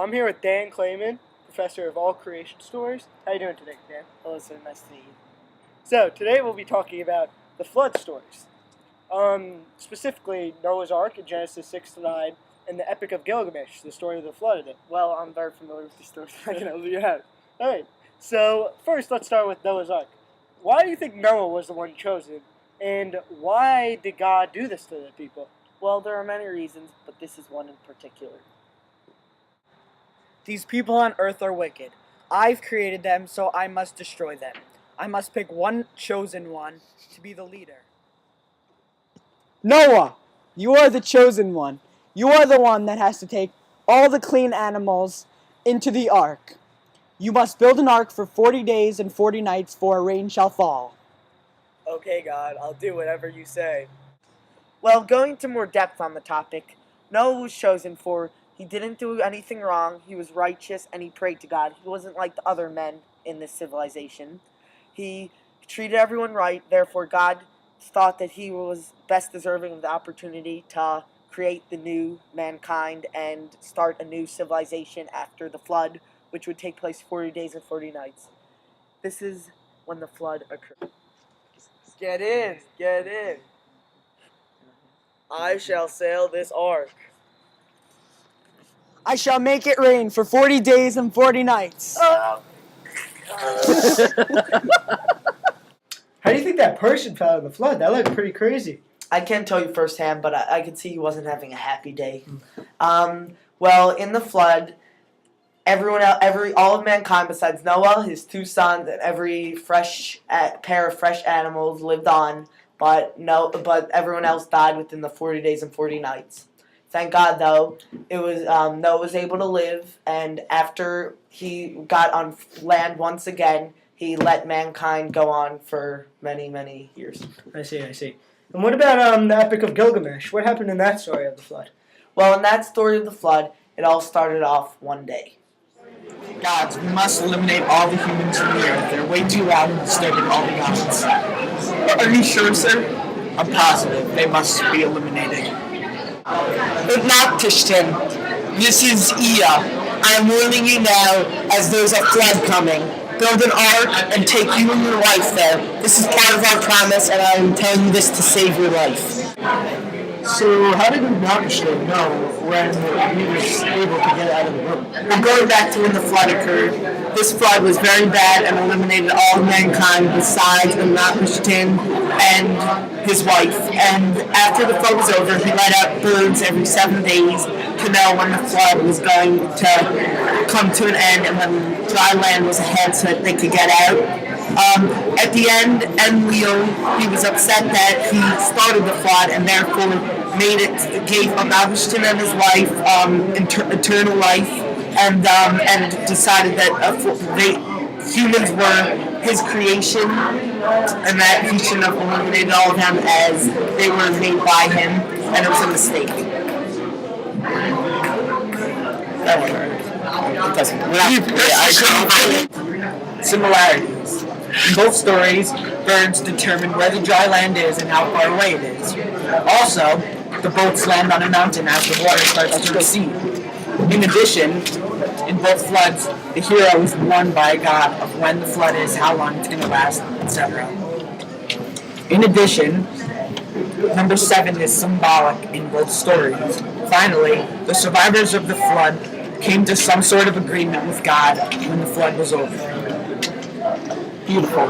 I'm here with Dan Clayman, professor of all creation stories. How you doing today, Dan? Hello, sir. Nice to meet you. So today we'll be talking about the flood stories, specifically Noah's Ark in Genesis 6-9, and the Epic of Gilgamesh, the story of the flood. Well, I'm very familiar with these stories. I know you have. All right. So first, let's start with Noah's Ark. Why do you think Noah was the one chosen, and why did God do this to the people? Well, there are many reasons, but this is one in particular. These people on earth are wicked. I've created them, so I must destroy them. I must pick one chosen one to be the leader. Noah, you are the chosen one. You are the one that has to take all the clean animals into the ark. You must build an ark for 40 days and 40 nights, for rain shall fall. Okay, God, I'll do whatever you say. Well, going into more depth on the topic, Noah was chosen for he didn't do anything wrong, he was righteous, and he prayed to God. He wasn't like the other men in this civilization. He treated everyone right, therefore God thought that he was best deserving of the opportunity to create the new mankind and start a new civilization after the flood, which would take place 40 days and 40 nights. This is when the flood occurred. Get in, get in. I shall sail this ark. I shall make it rain for 40 days and 40 nights. How do you think that person fell in the flood? That looked pretty crazy. I can't tell you firsthand, but I could see he wasn't having a happy day. Well, in the flood, all of mankind besides Noah, his two sons, and every pair of fresh animals lived on, but everyone else died within the 40 days and 40 nights. Thank God, though, Noah was able to live, and after he got on land once again, he let mankind go on for many, many years. I see. And what about the Epic of Gilgamesh? What happened in that story of the flood? Well, in that story of the flood, it all started off one day. Gods, we must eliminate all the humans from the earth. They're way too loud and disturbing all the gods. Are you sure, sir? I'm positive they must be eliminated. Utnapishtim, this is Ea. I am warning you now, as there's a flood coming. Build an ark and take you and your wife there. This is part of our promise, and I am telling you this to save your life. So, how did Utnapishtim know when he was able to get out of the boat? We're going back to when the flood occurred. This flood was very bad and eliminated all mankind besides Utnapishtim and his wife. And after the flood was over, he let out birds every 7 days to know when the flood was going to come to an end and when dry land was ahead so that they could get out. At the end, Enlil, he was upset that he started the flood and therefore gave Utnapishtim and his wife eternal life, and decided that humans were his creation, and that he shouldn't have eliminated all of them as they were made by him, and it was a mistake. That one hurt. It doesn't. Similarities. In both stories, birds determine where the dry land is and how far away it is. Also, the boats land on a mountain as the water starts to recede. In addition, in both floods, the hero is warned by a god of when the flood is, how long it's going to last, etc. In addition, number 7 is symbolic in both stories. Finally, the survivors of the flood came to some sort of agreement with God when the flood was over. Beautiful.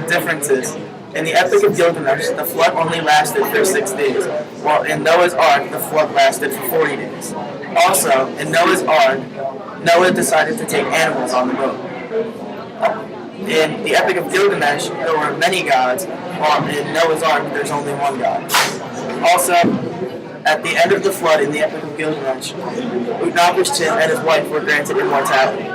Differences. In the Epic of Gilgamesh, the flood only lasted for 6 days, while in Noah's Ark, the flood lasted for 40 days. Also, in Noah's Ark, Noah decided to take animals on the boat. In the Epic of Gilgamesh, there were many gods, while in Noah's Ark, there's only one god. Also, at the end of the flood in the Epic of Gilgamesh, Utnapishtim and his wife were granted immortality.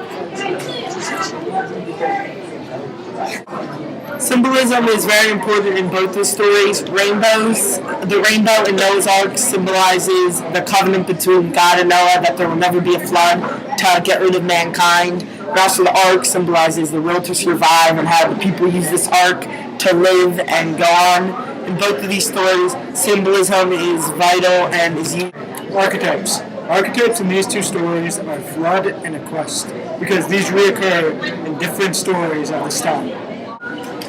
Symbolism is very important in both the stories. The rainbow in Noah's Ark symbolizes the covenant between God and Noah that there will never be a flood to get rid of mankind. And also the ark symbolizes the will to survive and how the people use this ark to live and go on. In both of these stories, symbolism is vital and is used. Archetypes. Archetypes in these two stories are flood and a quest, because these reoccur in different stories at the start.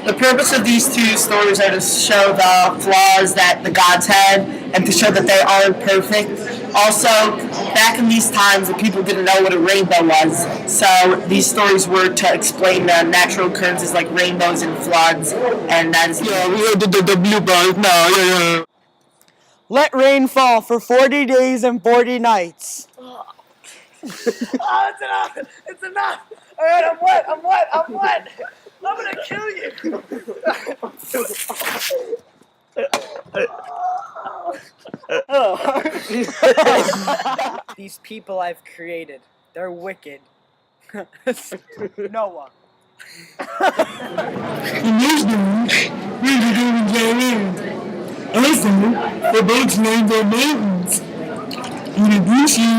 The purpose of these two stories are to show the flaws that the gods had and to show that they aren't perfect. Also, back in these times, the people didn't know what a rainbow was, so these stories were to explain the natural occurrences like rainbows and floods, and that is... Yeah, we heard the blue ball now, yeah. Let rain fall for 40 days and 40 nights. Oh, it's enough! It's enough! Alright, I'm wet! I'm wet! I'm wet! I'm gonna kill you! These people I've created, they're wicked. Noah. Also, the boats named their mountains. In addition,